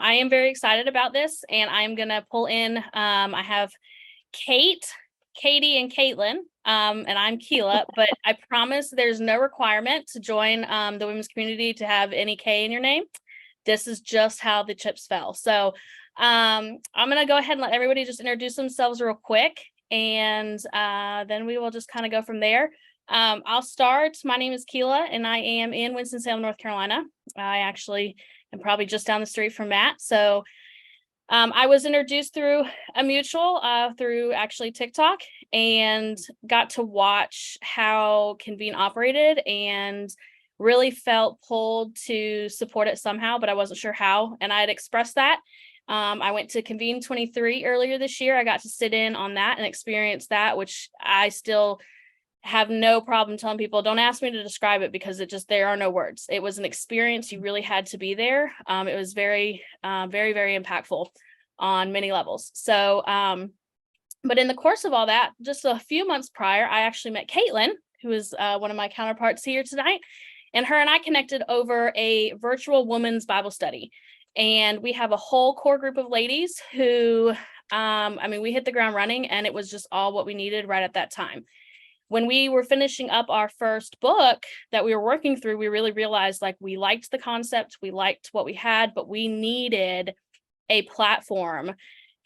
I am very excited about this, and I'm going to pull in, I have Kate, Katie, and Caitlin, and I'm Keela, but I promise there's no requirement to join the women's community to have any K in your name. This is just how the chips fell. So I'm going to go ahead and let everybody just introduce themselves real quick, and then we will just kind of go from there. I'll start. My name is Keela, and I am in Winston-Salem, North Carolina. I actually am probably just down the street from Matt. So I was introduced through a mutual, through actually TikTok, and got to watch how Convene operated and really felt pulled to support it somehow, but I wasn't sure how. And I had expressed that. I went to Convene 23 earlier this year. I got to sit in on that and experience that, which I still have no problem telling people, don't ask me to describe it, because there are no words. It was an experience. You really had to be there. It was very, very impactful on many levels. So, but in the course of all that, just a few months prior, I actually met Caitlin, who is one of my counterparts here tonight, and her and I connected over a virtual women's Bible study. And we have a whole core group of ladies who, we hit the ground running, and it was just all what we needed right at that time. When we were finishing up our first book that we were working through, we really realized, like, we liked the concept, we liked what we had, but we needed a platform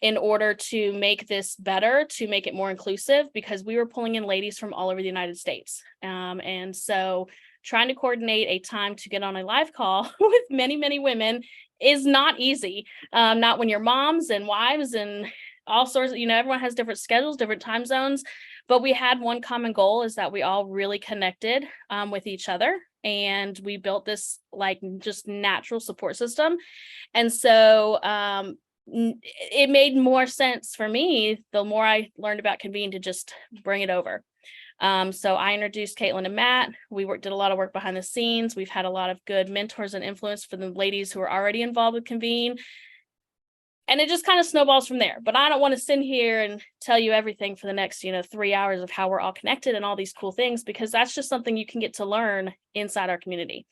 in order to make this better, to make it more inclusive, because we were pulling in ladies from all over the United States. And so trying to coordinate a time to get on a live call with many, many women is not easy. Not when you're moms and wives and all sorts of, everyone has different schedules, different time zones. But we had one common goal, is that we all really connected with each other, and we built this like just natural support system. And so it made more sense for me the more I learned about Convene to just bring it over. So I introduced Caitlin and Matt. We did a lot of work behind the scenes. We've had a lot of good mentors and influence for the ladies who are already involved with Convene. And it just kind of snowballs from there. But I don't want to sit here and tell you everything for the next, 3 hours of how we're all connected and all these cool things, because that's just something you can get to learn inside our community.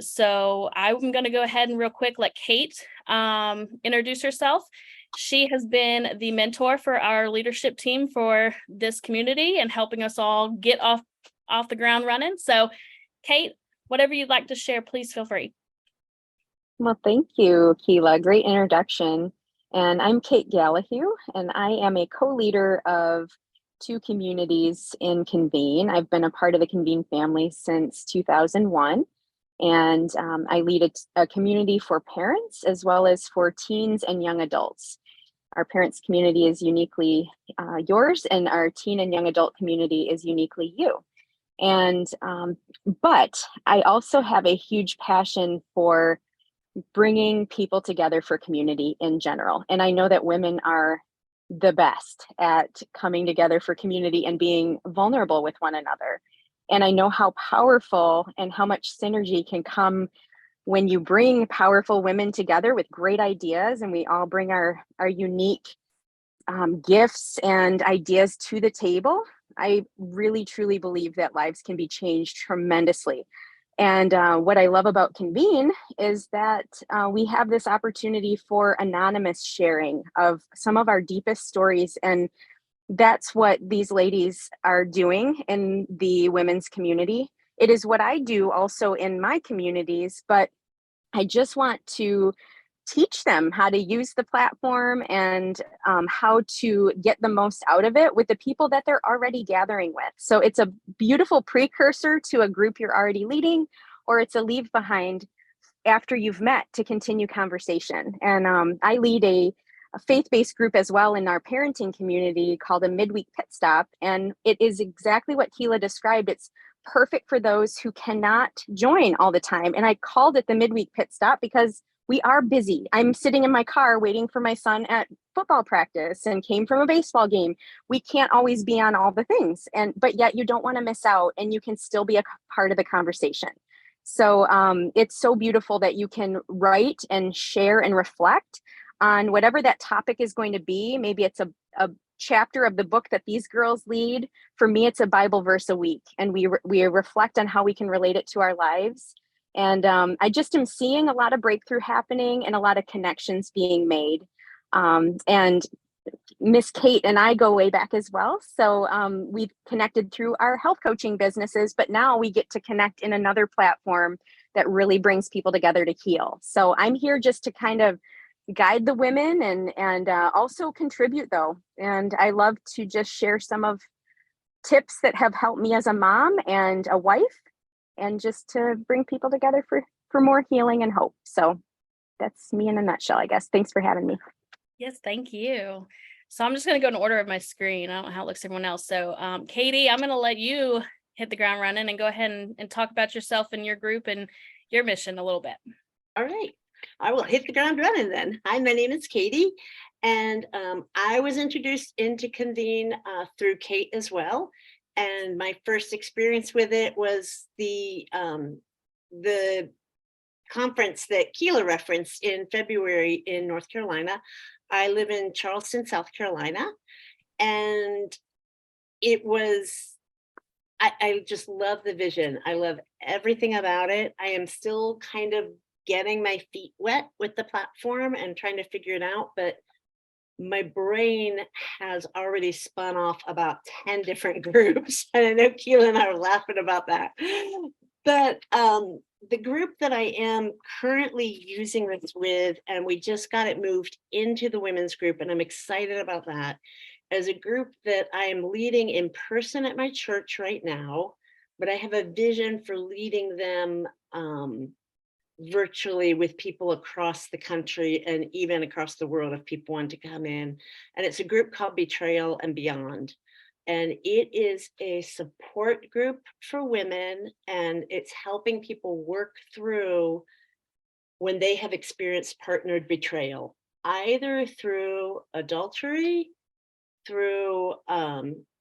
So I'm going to go ahead and real quick let Kate introduce herself. She has been the mentor for our leadership team for this community and helping us all get off the ground running. So Kate, whatever you'd like to share, please feel free. Well, thank you, Keela. Great introduction. And I'm Kate Gallahue, and I am a co-leader of 2 communities in Convene. I've been a part of the Convene family since 2001, and I lead a community for parents as well as for teens and young adults. Our parents community is uniquely yours, and our teen and young adult community is uniquely you. And but I also have a huge passion for bringing people together for community in general. And I know that women are the best at coming together for community and being vulnerable with one another. And I know how powerful and how much synergy can come when you bring powerful women together with great ideas, and we all bring our unique gifts and ideas to the table. I really, truly believe that lives can be changed tremendously. And what I love about Convene is that we have this opportunity for anonymous sharing of some of our deepest stories. And that's what these ladies are doing in the women's community. It is what I do also in my communities, but I just want to teach them how to use the platform and how to get the most out of it with the people that they're already gathering with. So it's a beautiful precursor to a group you're already leading, or it's a leave behind after you've met to continue conversation. And I lead a faith-based group as well in our parenting community called a midweek pit stop. And it is exactly what Keela described. It's perfect for those who cannot join all the time. And I called it the midweek pit stop because we are busy. I'm sitting in my car waiting for my son at football practice and came from a baseball game. We can't always be on all the things, but yet you don't want to miss out, and you can still be a part of the conversation. So it's so beautiful that you can write and share and reflect on whatever that topic is going to be. Maybe it's a chapter of the book that these girls lead. For me, it's a Bible verse a week, and we reflect on how we can relate it to our lives. And I just am seeing a lot of breakthrough happening and a lot of connections being made. And Miss Kate and I go way back as well. So we've connected through our health coaching businesses, but now we get to connect in another platform that really brings people together to heal. So I'm here just to kind of guide the women and also contribute though. And I love to just share some of tips that have helped me as a mom and a wife, and just to bring people together for more healing and hope. So that's me in a nutshell, I guess. Thanks for having me. Yes, thank you. So I'm just going to go in order of my screen. I don't know how it looks to everyone else. So Katie, I'm going to let you hit the ground running and go ahead and talk about yourself and your group and your mission a little bit. All right, I will hit the ground running then. Hi, my name is Katie, and I was introduced into Convene through Kate as well. And my first experience with it was the conference that Keela referenced in February in North Carolina. I live in Charleston, South Carolina, and it was, I just love the vision. I love everything about it. I am still kind of getting my feet wet with the platform and trying to figure it out, but my brain has already spun off about 10 different groups. And I know Keela and I are laughing about that. But the group that I am currently using this with, and we just got it moved into the women's group, and I'm excited about that, as a group that I am leading in person at my church right now, but I have a vision for leading them virtually with people across the country and even across the world if people want to come in. And it's a group called Betrayal and Beyond. And it is a support group for women, and it's helping people work through when they have experienced partnered betrayal, either through adultery, through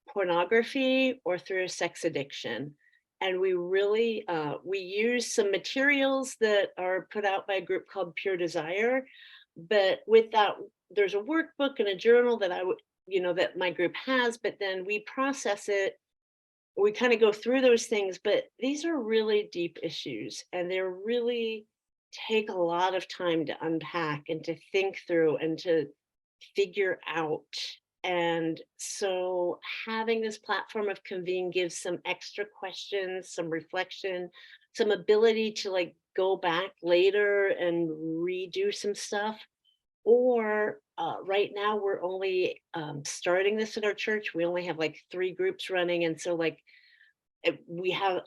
pornography, or through sex addiction. And we really, we use some materials that are put out by a group called Pure Desire. But with that, there's a workbook and a journal that I would, that my group has, but then we process it. We kind of go through those things, but these are really deep issues, and they're really take a lot of time to unpack and to think through and to figure out. And so having this platform of Convene gives some extra questions, some reflection, some ability to like go back later and redo some stuff. Or right now we're only starting this at our church. We only have like 3 groups running. And so like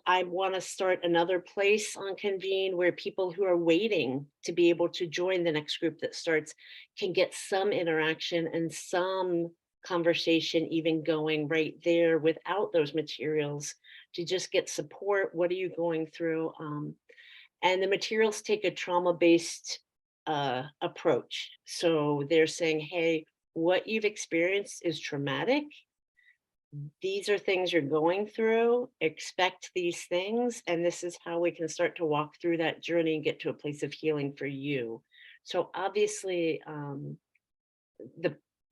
I want to start another place on Convene where people who are waiting to be able to join the next group that starts can get some interaction and some conversation even going right there without those materials, to just get support. What are you going through? And the materials take a trauma-based approach. So they're saying, hey, what you've experienced is traumatic. These are things you're going through, expect these things, and this is how we can start to walk through that journey and get to a place of healing for you. So obviously,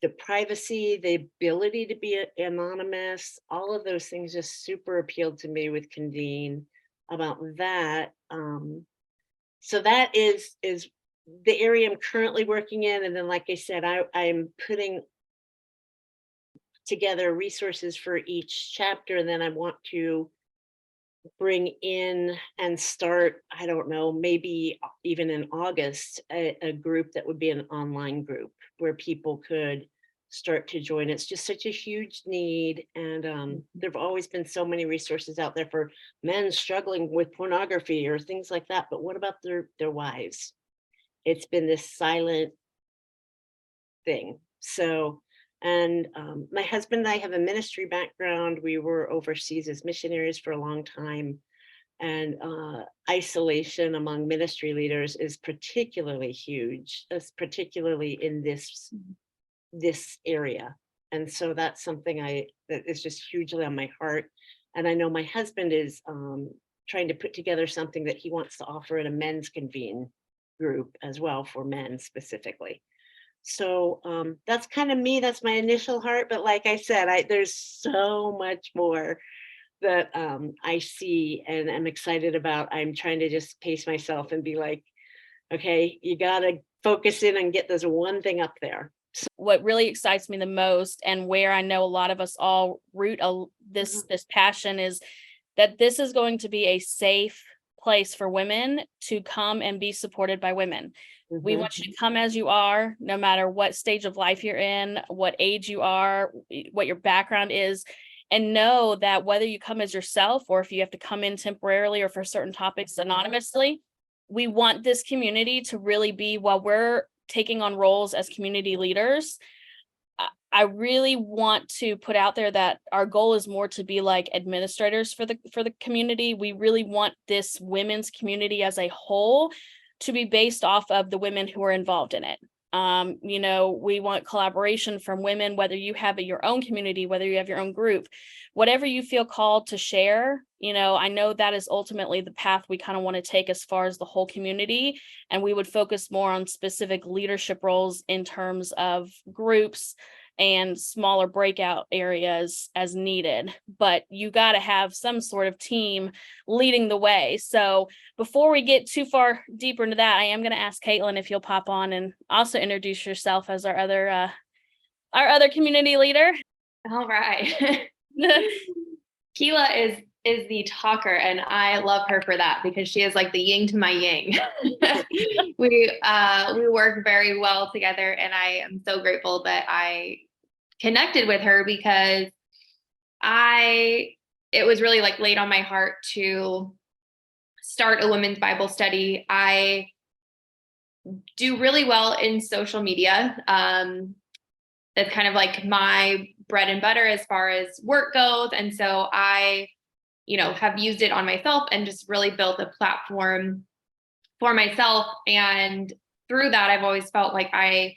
the privacy, the ability to be anonymous, all of those things just super appealed to me with Convene about that. So that is the area I'm currently working in. And then, like I said, I'm putting together resources for each chapter, and then I want to bring in and start, I don't know, maybe even in August, a group that would be an online group where people could start to join. It's just such a huge need, and there've always been so many resources out there for men struggling with pornography or things like that, but what about their wives? It's been this silent thing. So, and my husband and I have a ministry background. We were overseas as missionaries for a long time. And isolation among ministry leaders is particularly huge, particularly in this area. And so that's something that is just hugely on my heart. And I know my husband is trying to put together something that he wants to offer at a men's Convene group as well, for men specifically. So that's kind of me. That's my initial heart. But like I said, there's so much more that I see and I'm excited about. I'm trying to just pace myself and be like, okay, you got to focus in and get this one thing up there. What really excites me the most, and where I know a lot of us all root this passion, is that this is going to be a safe place for women to come and be supported by women. We want you to come as you are, no matter what stage of life you're in, what age you are, what your background is, and know that whether you come as yourself or if you have to come in temporarily or for certain topics anonymously, we want this community to really be, while we're taking on roles as community leaders, I really want to put out there that our goal is more to be like administrators for the community. We really want this women's community as a whole to be based off of the women who are involved in it. We want collaboration from women, whether you have your own community, whether you have your own group, whatever you feel called to share. I know that is ultimately the path we kind of want to take as far as the whole community. And we would focus more on specific leadership roles in terms of groups and smaller breakout areas as needed. But you got to have some sort of team leading the way. So before we get too far deeper into that, I am going to ask Caitlin if you'll pop on and also introduce yourself as our other community leader. All right. Keela is the talker, and I love her for that because she is like the yin to my yang. We work very well together, and I am so grateful that I connected with her because it was really like laid on my heart to start a women's Bible study. I do really well in social media. That's kind of like my bread and butter as far as work goes. And so I, have used it on myself and just really built a platform for myself. And through that, I've always felt like I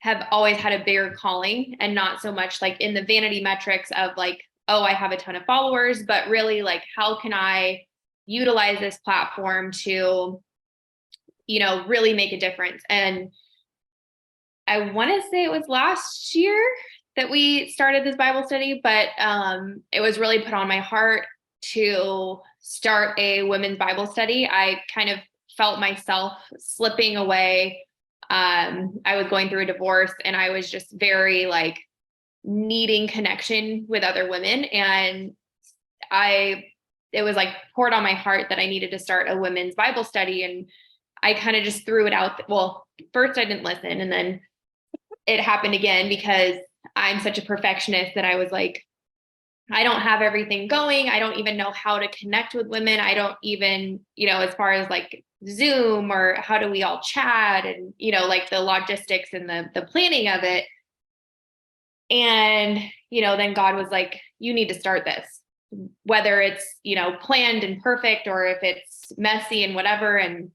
have always had a bigger calling, and not so much like in the vanity metrics of like, oh, I have a ton of followers, but really like, how can I utilize this platform to, really make a difference? And I want to say it was last year that we started this Bible study, but it was really put on my heart to start a women's Bible study. I kind of felt myself slipping away. I was going through a divorce, and I was just very like needing connection with other women. And it was like poured on my heart that I needed to start a women's Bible study. And I kind of just threw it out. Well, first I didn't listen, and then it happened again because I'm such a perfectionist that I was like, I don't have everything going. I don't even know how to connect with women. I don't even, as far as like Zoom or how do we all chat and, like the logistics and the planning of it. And, then God was like, you need to start this, whether it's, planned and perfect or if it's messy and whatever. And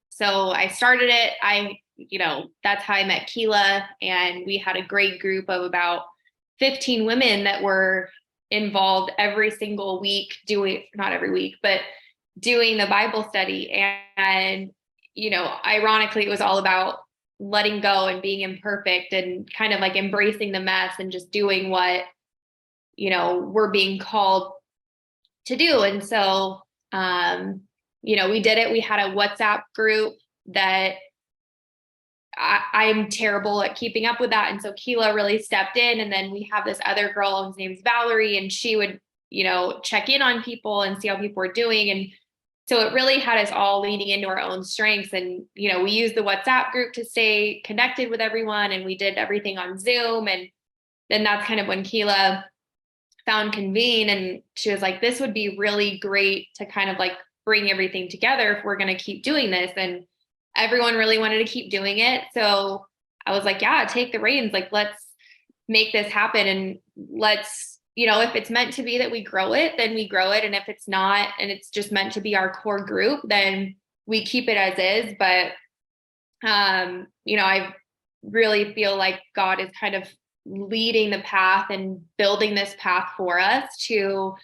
so I started it. That's how I met Keela, and we had a great group of about 15 women that were involved every single week not every week, but doing the Bible study. And, ironically, it was all about letting go and being imperfect and kind of like embracing the mess and just doing what, we're being called to do. And so, we did it. We had a WhatsApp group that I'm terrible at keeping up with that. And so Keela really stepped in. And then we have this other girl whose name's Valerie, and she would, check in on people and see how people were doing. And so it really had us all leaning into our own strengths. And, we used the WhatsApp group to stay connected with everyone. And we did everything on Zoom. And then that's kind of when Keela found Convene, and she was like, this would be really great to kind of like bring everything together if we're going to keep doing this. And everyone really wanted to keep doing it. So I was like, yeah, take the reins. Like, let's make this happen. And let's, if it's meant to be that we grow it, then we grow it. And if it's not, and it's just meant to be our core group, then we keep it as is. But, I really feel like God is kind of leading the path and building this path for us to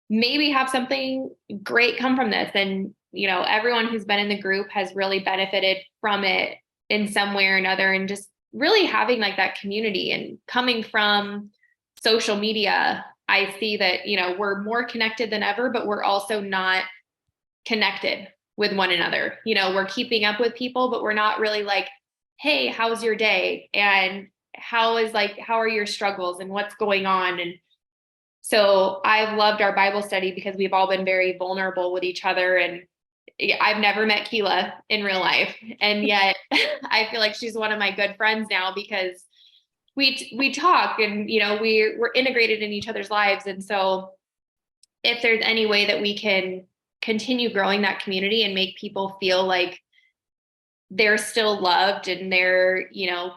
maybe have something great come from this. And everyone who's been in the group has really benefited from it in some way or another, and just really having like that community. And coming from social media, I see that, we're more connected than ever, but we're also not connected with one another. We're keeping up with people, but we're not really like, hey, how's your day? And how are your struggles and what's going on? And so I've loved our Bible study because we've all been very vulnerable with each other. And I've never met Keela in real life. And yet I feel like she's one of my good friends now because we talk and, we're integrated in each other's lives. And so if there's any way that we can continue growing that community and make people feel like they're still loved and they're,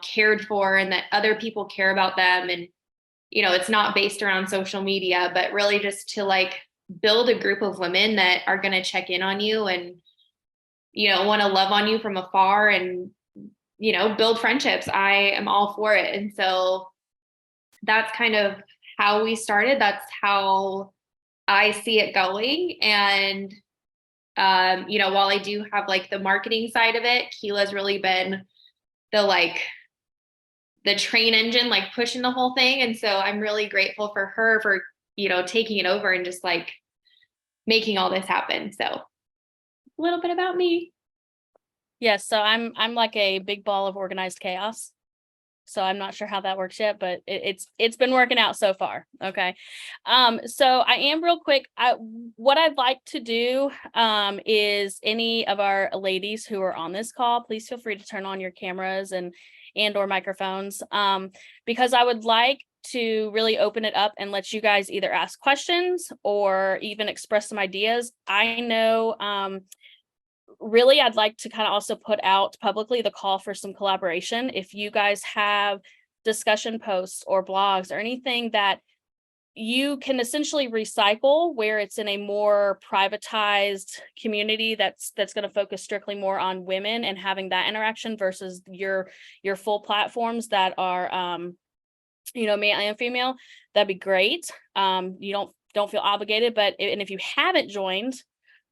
cared for, and that other people care about them. And, it's not based around social media, but really just to like build a group of women that are going to check in on you and, want to love on you from afar and, build friendships. I am all for it. And so that's kind of how we started. That's how I see it going. And, while I do have like the marketing side of it, Keela's really been the train engine, like pushing the whole thing. And so I'm really grateful for her for, taking it over and just like making all this happen. So a little bit about me. Yes, so I'm like a big ball of organized chaos. So I'm not sure how that works yet, but it's been working out so far. Okay. So I am real quick. What I'd like to do is any of our ladies who are on this call, please feel free to turn on your cameras and or microphones, because I would like to really open it up and let you guys either ask questions or even express some ideas. I know really, I'd like to kind of also put out publicly the call for some collaboration. If you guys have discussion posts or blogs or anything that you can essentially recycle where it's in a more privatized community that's going to focus strictly more on women and having that interaction versus your full platforms that are male and female, that'd be great. You don't feel obligated, but and if you haven't joined,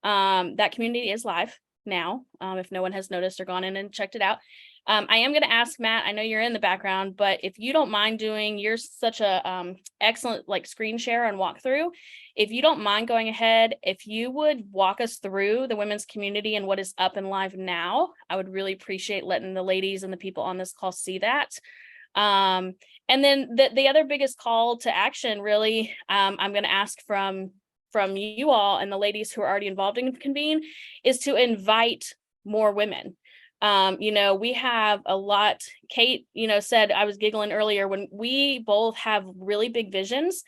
that community is live now, if no one has noticed or gone in and checked it out. I am going to ask Matt, I know you're in the background, but if you don't mind doing, you're such a excellent like screen share and walkthrough. If you don't mind going ahead, if you would walk us through the women's community and what is up and live now, I would really appreciate letting the ladies and the people on this call see that. And then the other biggest call to action, really, I'm going to ask from you all and the ladies who are already involved in Convene is to invite more women. We have a lot. Kate, said, I was giggling earlier, when we both have really big visions,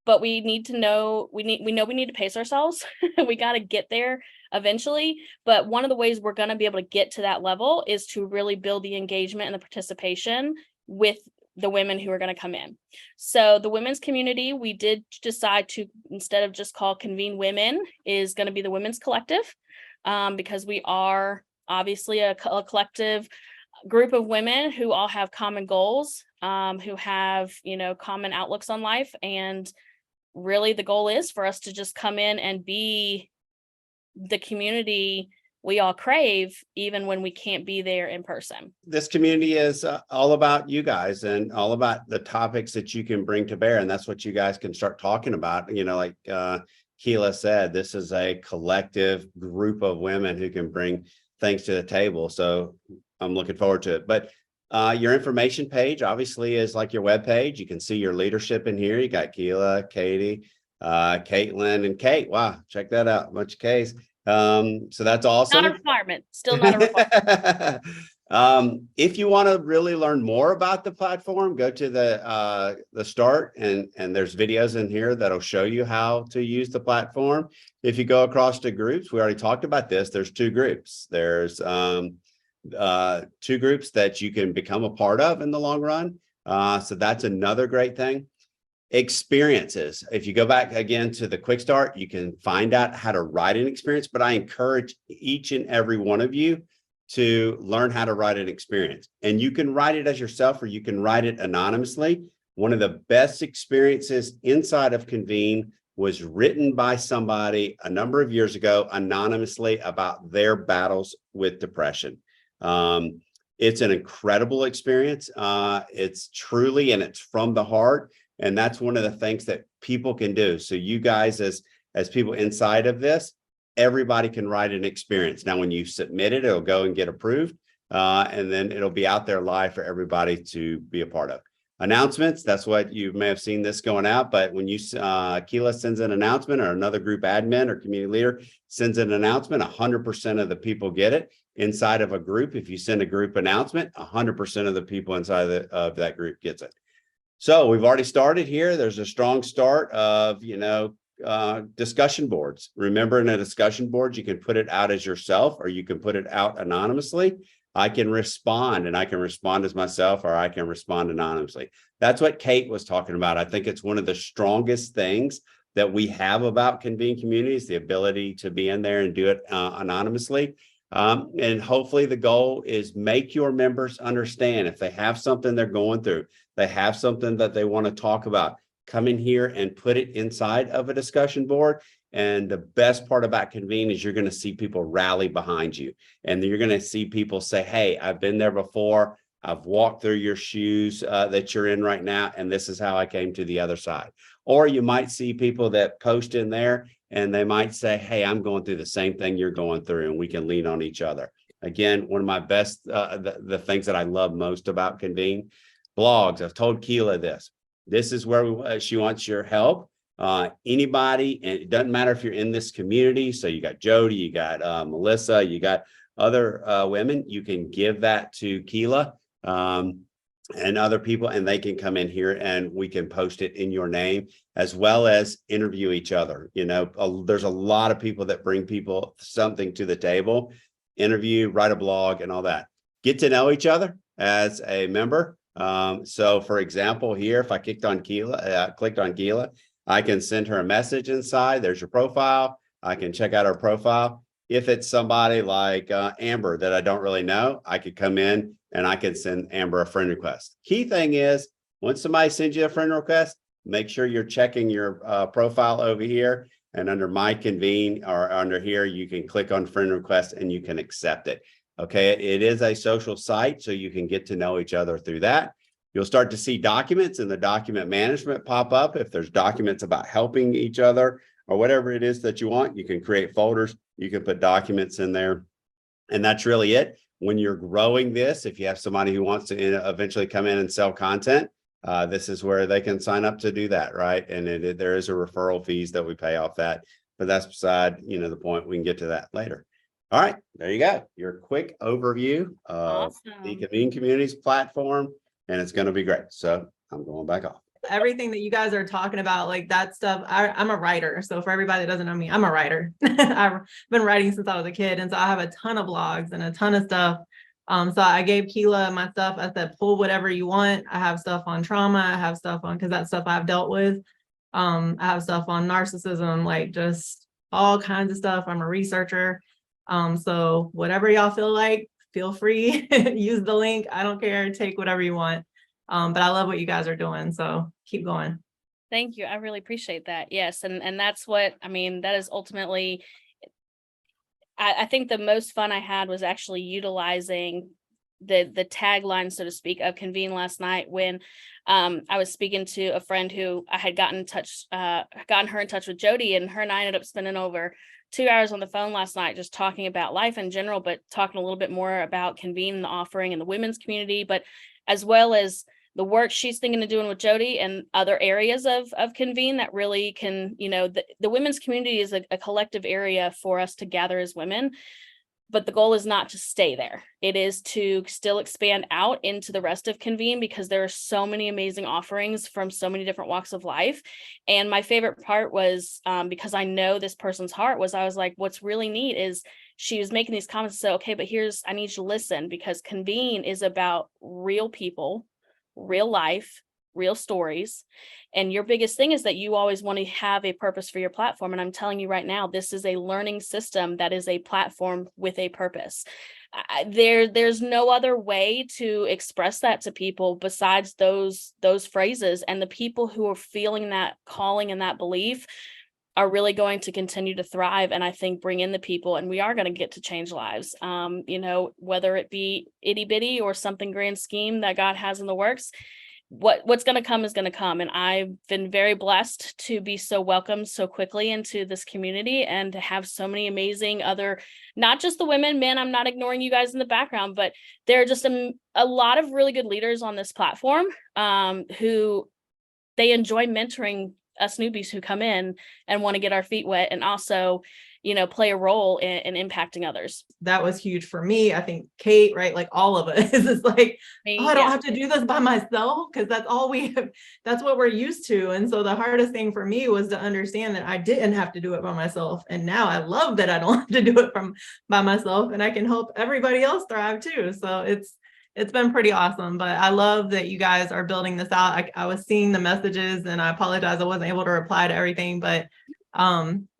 but we need to know, we need to pace ourselves. We got to get there eventually. But one of the ways we're going to be able to get to that level is to really build the engagement and the participation with the women who are going to come in. So the women's community, we did decide to, instead of just call Convene Women, is going to be the Women's Collective, because we are obviously a collective group of women who all have common goals, who have, common outlooks on life. And really the goal is for us to just come in and be the community we all crave, even when we can't be there in person. This community is all about you guys and all about the topics that you can bring to bear. And that's what you guys can start talking about. Like Keela said, this is a collective group of women who can bring things to the table. So I'm looking forward to it. But your information page obviously is like your web page. You can see your leadership in here. You got Keela, Katie, Caitlin, and Kate. Wow, check that out. A bunch of K's. So that's awesome. Not a requirement, still not a requirement. If you want to really learn more about the platform, go to the start and there's videos in here that'll show you how to use the platform. If you go across to groups, we already talked about this. There's two groups. There's two groups that you can become a part of in the long run. So that's another great thing. Experiences. If you go back again to the quick start, you can find out how to write an experience, but I encourage each and every one of you to learn how to write an experience. And you can write it as yourself or you can write it anonymously. One of the best experiences inside of Convene was written by somebody a number of years ago anonymously about their battles with depression. It's an incredible experience. It's truly, and it's from the heart. And that's one of the things that people can do. So you guys, as people inside of this, everybody can write an experience. Now, when you submit it, it'll go and get approved. And then it'll be out there live for everybody to be a part of. Announcements, that's what you may have seen this going out, but when you Keela sends an announcement, or another group admin or community leader sends an announcement, 100% of the people get it. Inside of a group, if you send a group announcement, 100% of the people inside of that group gets it. So we've already started here. There's a strong start of, discussion boards. Remember, in a discussion board, you can put it out as yourself, or you can put it out anonymously. I can respond, and I can respond as myself, or I can respond anonymously. That's what Kate was talking about. I think it's one of the strongest things that we have about Convene Communities, the ability to be in there and do it anonymously. And hopefully the goal is make your members understand if they have something they're going through, they have something that they want to talk about, come in here and put it inside of a discussion board. And the best part about Convene is you're going to see people rally behind you. And you're going to see people say, hey, I've been there before. I've walked through your shoes that you're in right now. And this is how I came to the other side. Or you might see people that post in there and they might say, hey, I'm going through the same thing you're going through, and we can lean on each other. Again, one of my best, the things that I love most about Convene, blogs. I've told Keela this. This is where she wants your help. Anybody, and it doesn't matter if you're in this community. So you got Jody, you got Melissa, you got other women. You can give that to Keela and other people, and they can come in here and we can post it in your name, as well as interview each other. There's a lot of people that bring people something to the table, interview, write a blog, and all that. Get to know each other as a member. So for example, here, if I clicked on Keela, I can send her a message inside. There's your profile. I can check out her profile. If it's somebody like Amber that I don't really know, I could come in and I can send Amber a friend request. Key thing is, once somebody sends you a friend request, make sure you're checking your profile over here, and under My Convene or under here, you can click on friend request and you can accept it. Okay, it is a social site, so you can get to know each other through that. You'll start to see documents in the document management pop up. If there's documents about helping each other or whatever it is that you want, you can create folders. You can put documents in there. And that's really it. When you're growing this, if you have somebody who wants to eventually come in and sell content, this is where they can sign up to do that, right? And there is a referral fees that we pay off that. But that's beside, the point. We can get to that later. All right, there you go. Your quick overview of the Convene Communities platform. And it's going to be great. So I'm going back off. Everything that you guys are talking about, like that stuff, I'm a writer. So for everybody that doesn't know me, I'm a writer. I've been writing since I was a kid. And so I have a ton of blogs and a ton of stuff. So I gave Keela my stuff. I said, pull whatever you want. I have stuff on trauma. I have stuff on, because that's stuff I've dealt with. I have stuff on narcissism, like just all kinds of stuff. I'm a researcher. So whatever y'all feel like, feel free, use the link. I don't care. Take whatever you want. But I love what you guys are doing. So keep going. Thank you. I really appreciate that. Yes. And that's what, that is ultimately, I think the most fun I had was actually utilizing the tagline, so to speak, of Convene last night when I was speaking to a friend who I had gotten her in touch with Jody, and her and I ended up spending over 2 hours on the phone last night, just talking about life in general, but talking a little bit more about Convene and the offering in the women's community, but as well as the work she's thinking of doing with Jody and other areas of Convene that really can, the women's community is a collective area for us to gather as women. But the goal is not to stay there. It is to still expand out into the rest of Convene, because there are so many amazing offerings from so many different walks of life. And my favorite part was, because I know this person's heart, was I was like, what's really neat is she was making these comments. So, okay, but I need you to listen, because Convene is about real people, real life, real stories. And your biggest thing is that you always want to have a purpose for your platform. And I'm telling you right now, this is a learning system that is a platform with a purpose. There's no other way to express that to people besides those phrases. And the people who are feeling that calling and that belief are really going to continue to thrive, and I think bring in the people, and we are going to get to change lives. Whether it be itty bitty or something grand scheme that God has in the works, what's going to come is going to come. And I've been very blessed to be so welcomed so quickly into this community and to have so many amazing other, not just the women, men, I'm not ignoring you guys in the background, but there are just a lot of really good leaders on this platform who they enjoy mentoring us newbies who come in and want to get our feet wet and also, you know, play a role in impacting others. That was huge for me. I think Kate, right? Like all of us is like, oh, I don't have to do this by myself, because that's all we have. That's what we're used to. And so the hardest thing for me was to understand that I didn't have to do it by myself. And now I love that I don't have to do it by myself, and I can help everybody else thrive too. So it's been pretty awesome. But I love that you guys are building this out. I was seeing the messages, and I apologize I wasn't able to reply to everything, but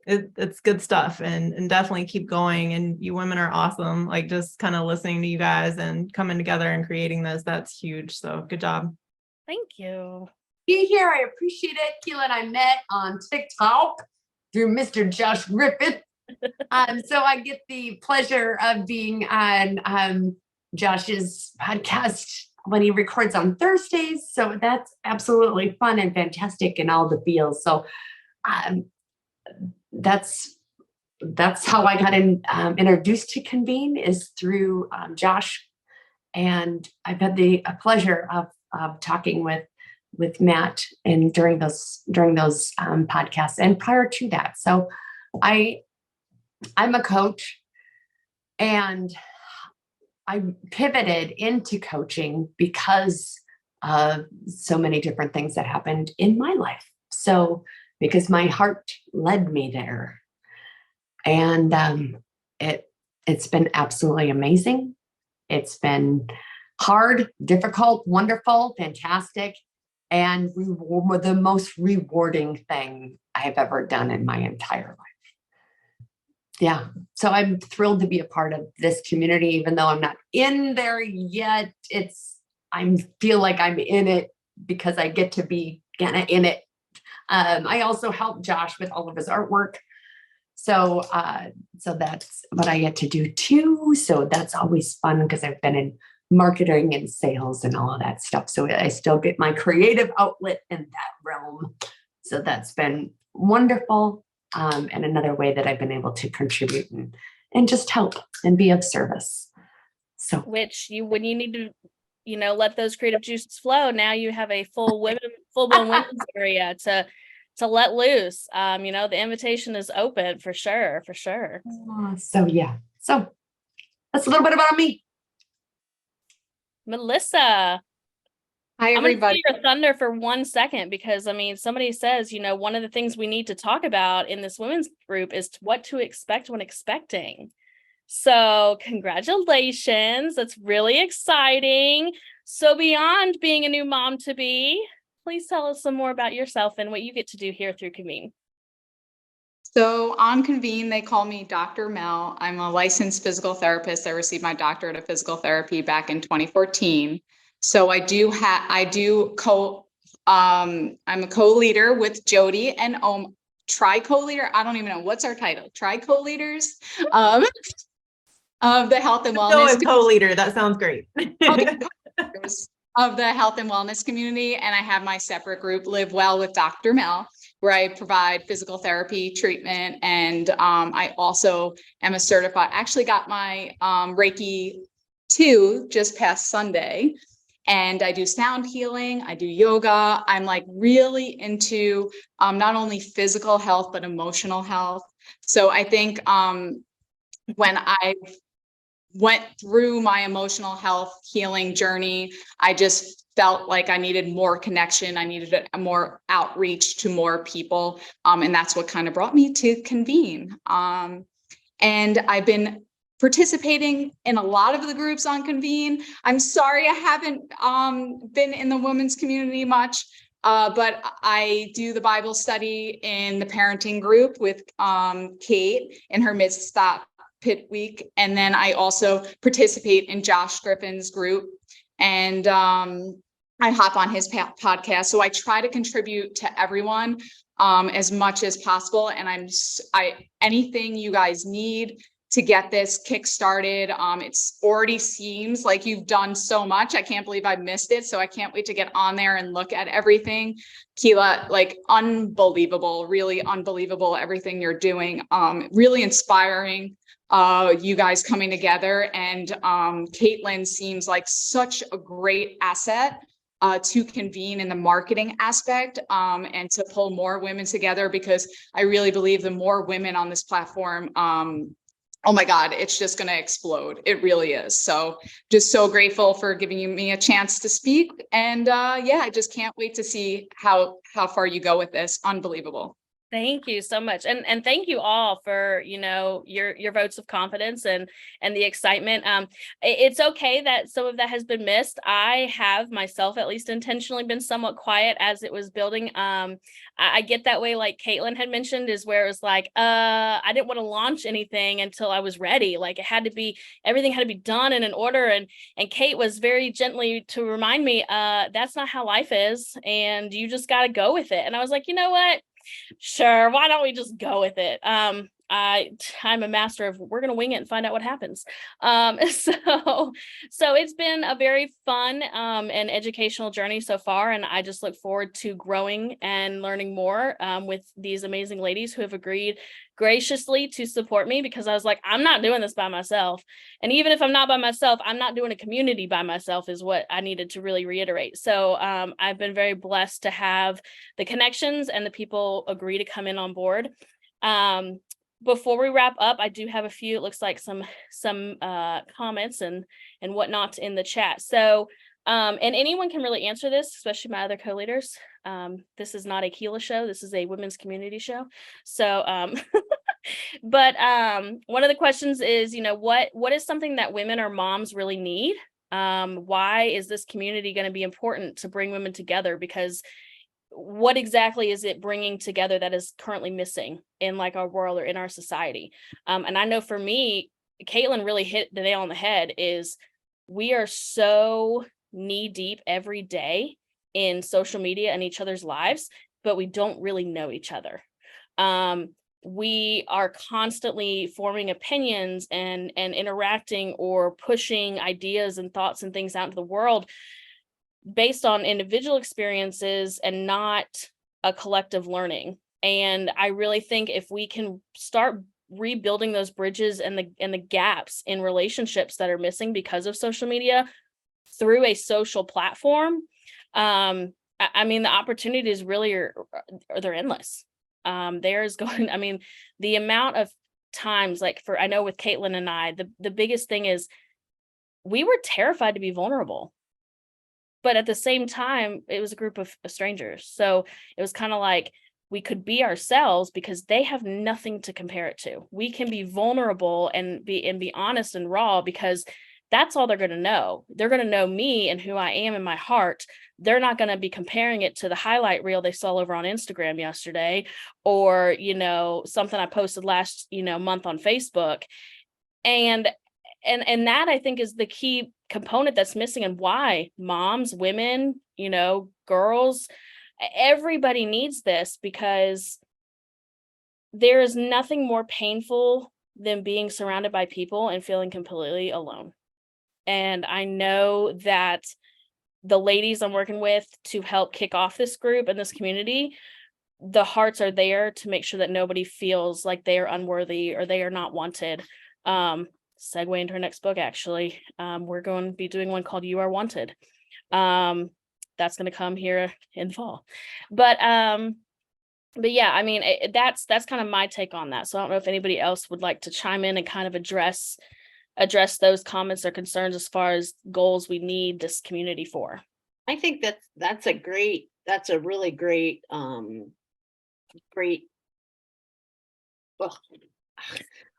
it's good stuff, and definitely keep going. And you women are awesome. Like, just kind of listening to you guys and coming together and creating this, that's huge. So good job. Thank you. Be here. I appreciate it. Keela and I met on TikTok through Mr. Josh Griffith. So I get the pleasure of being on Josh's podcast when he records on Thursdays. So that's absolutely fun and fantastic and all the feels. So that's how I got introduced to Convene, is through Josh, and I've had the pleasure of talking with Matt and during those podcasts and prior to that. So I'm a coach, and I pivoted into coaching because of so many different things that happened in my life. So because my heart led me there. And it's been absolutely amazing. It's been hard, difficult, wonderful, fantastic, and the most rewarding thing I have ever done in my entire life. Yeah, so I'm thrilled to be a part of this community, even though I'm not in there yet. I feel like I'm in it because I get to be kind of in it. I also help Josh with all of his artwork. So that's what I get to do too. So that's always fun, because I've been in marketing and sales and all of that stuff. So I still get my creative outlet in that realm. So that's been wonderful. And another way that I've been able to contribute and just help and be of service. So when you need to, you know, let those creative juices flow, now you have a full-blown women's area to let loose. You know, the invitation is open for sure. So yeah. So that's a little bit about me. Melissa. Hi, everybody. I'm going to steal your thunder for 1 second, because I mean, somebody says, you know, one of the things we need to talk about in this women's group is what to expect when expecting. So congratulations. That's really exciting. So beyond being a new mom to be, please tell us some more about yourself and what you get to do here through Convene. So on Convene, they call me Dr. Mel. I'm a licensed physical therapist. I received my doctorate of physical therapy back in 2014. So I'm a co-leader with Jody and tri-co-leader. I don't even know what's our title. Tri-co-leaders of the health and wellness. Co-leader. That sounds great. Okay. Of the health and wellness community. And I have my separate group, Live Well with Dr. Mel, where I provide physical therapy treatment. And I also am a certified, actually got my Reiki 2 just past Sunday. And I do sound healing, I do yoga. I'm like really into not only physical health, but emotional health. So I think when I went through my emotional health healing journey, I just felt like I needed more connection. I needed a more outreach to more people. And that's what kind of brought me to Convene. And I've been participating in a lot of the groups on Convene. I'm sorry I haven't been in the women's community much, but I do the Bible study in the parenting group with Kate in her mid-stop pit week. And then I also participate in Josh Griffin's group, and I hop on his podcast. So I try to contribute to everyone as much as possible. And anything you guys need to get this kick-started. It's already seems like you've done so much. I can't believe I missed it. So I can't wait to get on there and look at everything. Keela, like unbelievable, really unbelievable, everything you're doing. Really inspiring, you guys coming together. And Caitlin seems like such a great asset to Convene in the marketing aspect, and to pull more women together, because I really believe the more women on this platform, oh my God, it's just going to explode. It really is. So just so grateful for giving me a chance to speak. And yeah, I just can't wait to see how far you go with this. Unbelievable. Thank you so much. And thank you all for, your votes of confidence and the excitement. It's okay that some of that has been missed. I have myself at least intentionally been somewhat quiet as it was building. I get that way, like Caitlin had mentioned, is where it was like, I didn't want to launch anything until I was ready. Like everything had to be done in an order. And Kate was very gently to remind me, that's not how life is. And you just got to go with it. And I was like, you know what? Sure, why don't we just go with it? I'm a master of we're gonna wing it and find out what happens. So it's been a very fun and educational journey so far, and I just look forward to growing and learning more with these amazing ladies who have agreed graciously to support me, because I was like, I'm not doing this by myself. And even if I'm not by myself, I'm not doing a community by myself, is what I needed to really reiterate. So I've been very blessed to have the connections and the people agree to come in on board. Before we wrap up, I do have a few, it looks like some comments and whatnot in the chat. So, and anyone can really answer this, especially my other co-leaders. This is not a Keela show. This is a women's community show. So, but one of the questions is, what is something that women or moms really need? Why is this community going to be important to bring women together? Because what exactly is it bringing together that is currently missing in like our world or in our society? And I know for me, Caitlin really hit the nail on the head, is we are so knee deep every day in social media and each other's lives, but we don't really know each other. We are constantly forming opinions and interacting or pushing ideas and thoughts and things out into the world based on individual experiences and not a collective learning. And I really think if we can start rebuilding those bridges and the gaps in relationships that are missing because of social media through a social platform, I mean, the opportunities really are they're endless. There's going, I mean, the amount of times, like I know with Caitlin and I, the biggest thing is we were terrified to be vulnerable. But at the same time, it was a group of strangers. So it was kind of like we could be ourselves because they have nothing to compare it to. We can be vulnerable and be honest and raw because that's all they're going to know. They're going to know me and who I am in my heart. They're not going to be comparing it to the highlight reel they saw over on Instagram yesterday, or, something I posted last, month on Facebook. And that I think is the key component that's missing, and why moms, women, girls, everybody needs this, because there is nothing more painful than being surrounded by people and feeling completely alone. And I know that the ladies I'm working with to help kick off this group and this community, the hearts are there to make sure that nobody feels like they are unworthy or they are not wanted. Segue into our next book, actually. We're going to be doing one called You Are Wanted. That's going to come here in the fall. But yeah, I mean, that's kind of my take on that. So I don't know if anybody else would like to chime in and kind of address those comments or concerns as far as goals we need this community for. I think that's a really great, well,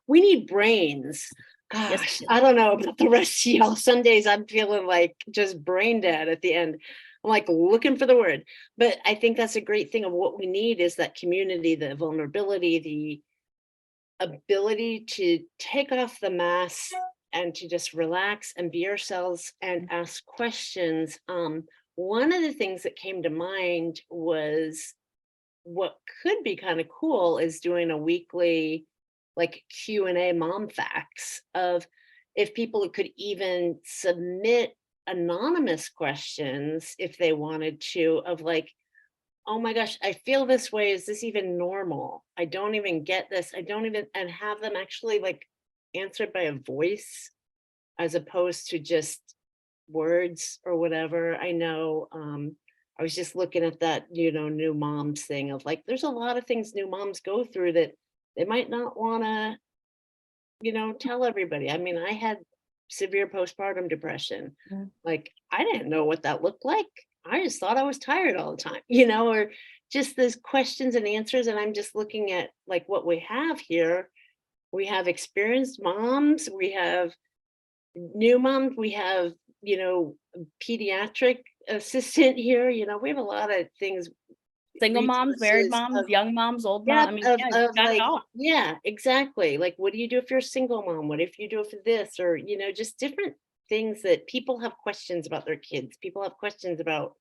we need brains. Gosh, yes. I don't know about the rest of y'all. Some days I'm feeling like just brain dead at the end. I'm like looking for the word, but I think that's a great thing of what we need is that community, the vulnerability, the ability to take off the mask and to just relax and be ourselves and ask questions. One of the things that came to mind was what could be kind of cool is doing a weekly like Q&A mom facts of if people could even submit anonymous questions if they wanted to, of like, oh my gosh, I feel this way. Is this even normal? I don't even get this. I don't even, and have them actually like answered by a voice as opposed to just words or whatever. I know, I was just looking at that, new moms thing of like, there's a lot of things new moms go through that they might not want to, tell everybody. I mean, I had severe postpartum depression. Mm. Like, I didn't know what that looked like. I just thought I was tired all the time, or just those questions and answers. And I'm just looking at like what we have here. We have experienced moms, we have new moms, we have, pediatric assistant here, we have a lot of things. Single moms, married resources moms, of, young moms, old yeah, moms. I mean, of, yeah, you got like, it all. yeah, exactly. Like, what do you do if you're a single mom? What if you do it for this? Or, just different things that people have questions about their kids. People have questions about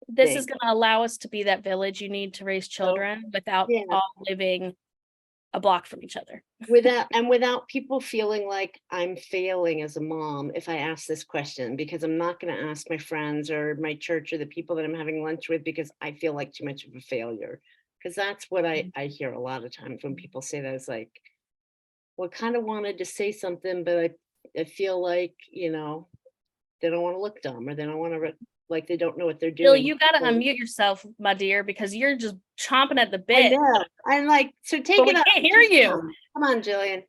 This is things. going to allow us to be that village you need to raise children without yeah. all living a block from each other. Without people feeling like I'm failing as a mom if I ask this question, because I'm not going to ask my friends or my church or the people that I'm having lunch with because I feel like too much of a failure. Because that's what I hear a lot of times when people say that. It's like, well, I kind of wanted to say something, but I feel like, they don't want to look dumb, or they don't want to like they don't know what they're Bill, doing. you got to So- unmute yourself, my dear, because you're just chomping at the I bit. know. I'm like, so take But we it up. can't hear you. Come on, Jillian.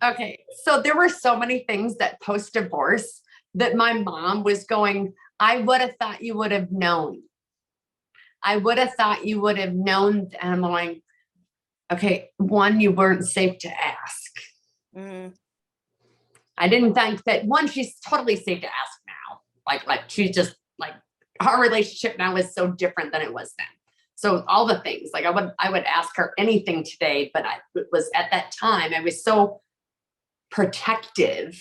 Okay, so there were so many things that post-divorce that my mom was going, I would have thought you would have known. I would have thought you would have known. And I'm going, okay, one, you weren't safe to ask. Mhm. I didn't think that, one, she's totally safe to ask now. Like she's just like, our relationship now is so different than it was then. So all the things, like I would ask her anything today, but it was at that time, I was so protective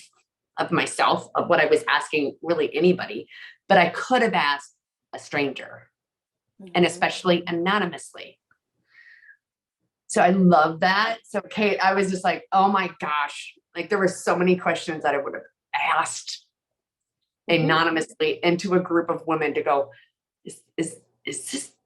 of myself, of what I was asking really anybody, but I could have asked a stranger, and especially anonymously. So I love that. So Kate, I was just like, oh my gosh, like there were so many questions that I would have asked anonymously into a group of women to go, is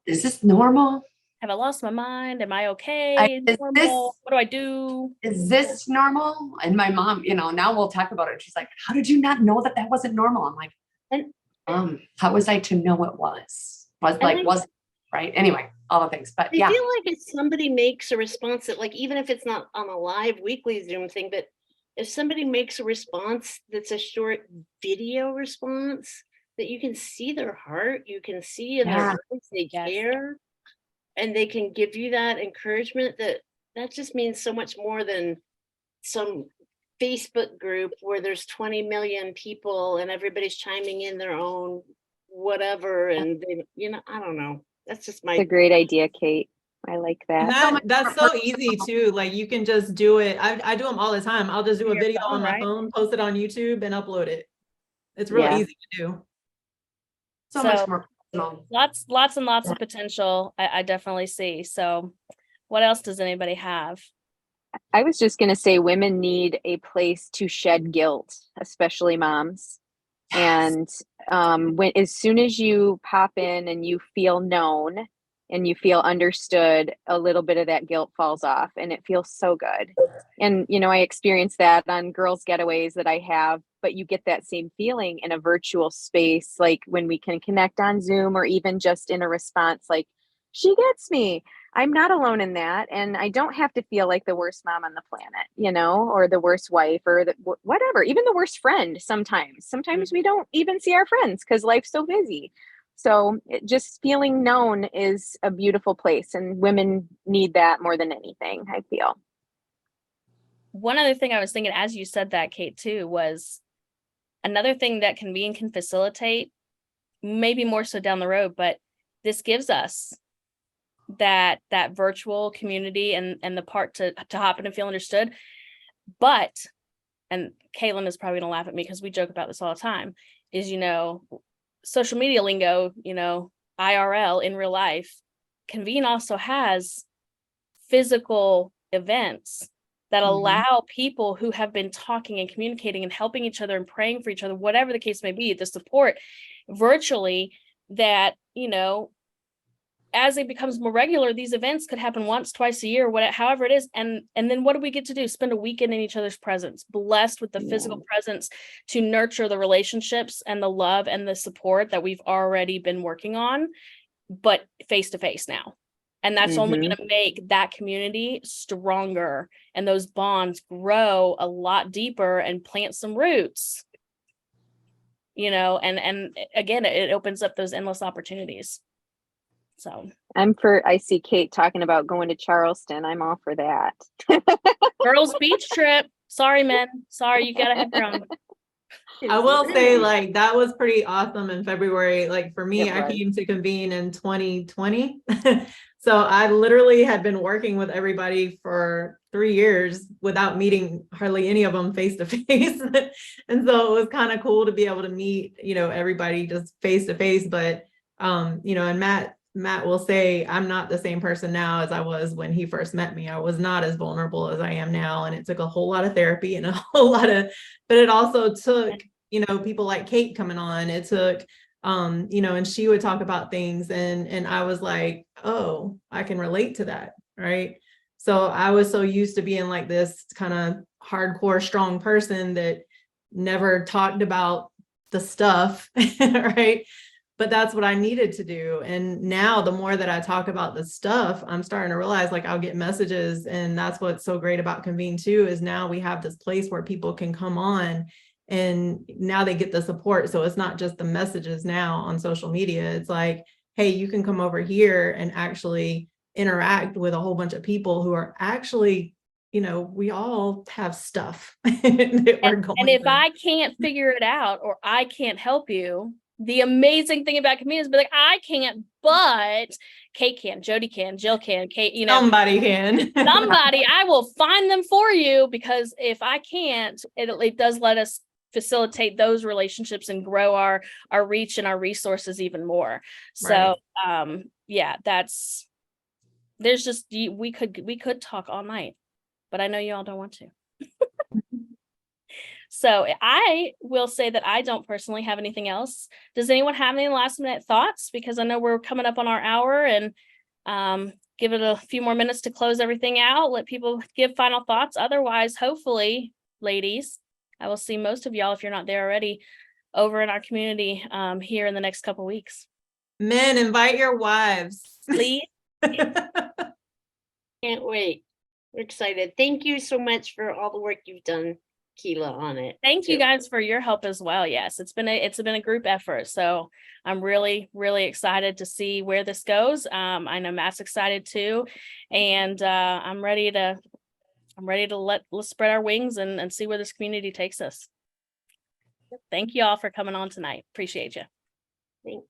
this normal? Have I lost my mind? Am I okay? Normal? What do I do? Is this normal? And my mom, now we'll talk about it. She's like, how did you not know that wasn't normal? I'm like, how was I to know it was? Wasn't right? Anyway, all the things, but I feel like if somebody makes a response that, like, even if it's not on a live weekly Zoom thing, but if somebody makes a response that's a short video response that you can see their heart, you can see in their eyes they care, and they can give you that encouragement, that just means so much more than some Facebook group where there's 20 million people and everybody's chiming in their own whatever, and they, I don't know. That's just my. It's a great idea, Kate. I like that. And that's so easy too. Like you can just do it. I do them all the time. I'll just do a video on my phone, post it on YouTube, and upload it. It's real easy to do. So much more personal. Lots and lots of potential. I definitely see. So what else does anybody have? I was just going to say women need a place to shed guilt, especially moms. And as soon as you pop in and you feel known and you feel understood, a little bit of that guilt falls off and it feels so good. And, I experience that on girls' getaways that I have, but you get that same feeling in a virtual space, like when we can connect on Zoom or even just in a response, like, she gets me. I'm not alone in that. And I don't have to feel like the worst mom on the planet, or the worst wife or whatever, even the worst friend sometimes. Sometimes we don't even see our friends because life's so busy. So just feeling known is a beautiful place, and women need that more than anything, I feel. One other thing I was thinking as you said that, Kate, too, was another thing that Convene can facilitate, maybe more so down the road, but this gives us that virtual community and the part to hop in and feel understood. But, and Caitlin is probably gonna laugh at me because we joke about this all the time, is, social media lingo, IRL in real life. Convene also has physical events that Mhm. allow people who have been talking and communicating and helping each other and praying for each other, whatever the case may be, the support virtually, that, you know, as it becomes more regular, these events could happen once, twice a year, whatever, however it is. And then what do we get to do? Spend a weekend in each other's presence, blessed with the physical presence to nurture the relationships and the love and the support that we've already been working on, but face to face now. And that's only going to make that community stronger and those bonds grow a lot deeper and plant some roots, you know, and again, it opens up those endless opportunities. So I see Kate talking about going to Charleston. I'm all for that. girls beach trip. Sorry, men. Sorry, you gotta have your own. I will say, like, that was pretty awesome in February. Like, for me, It I was. came to Convene in 2020. So I literally had been working with everybody for 3 years without meeting hardly any of them face to face. And so it was kind of cool to be able to meet, you know, everybody just face to face. But, you know, and Matt will say, I'm not the same person now as I was when he first met me. I was not as vulnerable as I am now. And it took a whole lot of therapy and a whole lot of, but it also took, you know, people like Kate coming on. It took, you know, and she would talk about things and I was like, oh, I can relate to that. Right. So I was so used to being like this kind of hardcore, strong person that never talked about the stuff. Right. But that's what I needed to do. And now the more that I talk about the stuff, I'm starting to realize, like, I'll get messages. And that's what's so great about Convene too, is now we have this place where people can come on and now they get the support. So it's not just the messages now on social media. It's like, hey, you can come over here and actually interact with a whole bunch of people who are actually, you know, we all have stuff that we're going And if through. I can't figure it out or I can't help you, the amazing thing about community is be like, I can't, but Kate can, Jody can, Jill can, Kate, you know, Somebody can. somebody, I will find them for you, because if I can't, it does let us facilitate those relationships and grow our reach and our resources even more. So yeah, there's just, we could talk all night, but I know you all don't want to. So I will say that I don't personally have anything else. Does anyone have any last minute thoughts? Because I know we're coming up on our hour, and give it a few more minutes to close everything out. Let people give final thoughts. Otherwise, hopefully, ladies, I will see most of y'all, if you're not there already, over in our community here in the next couple weeks. Men, invite your wives. Please. Can't wait. We're excited. Thank you so much for all the work you've done, Keela, on it. Thank you too. guys for your help as well. Yes, it's been a group effort. So I'm really, really excited to see where this goes. I know Matt's excited too. And I'm ready to let's spread our wings and see where this community takes us. Thank you all for coming on tonight. Appreciate you. Thanks.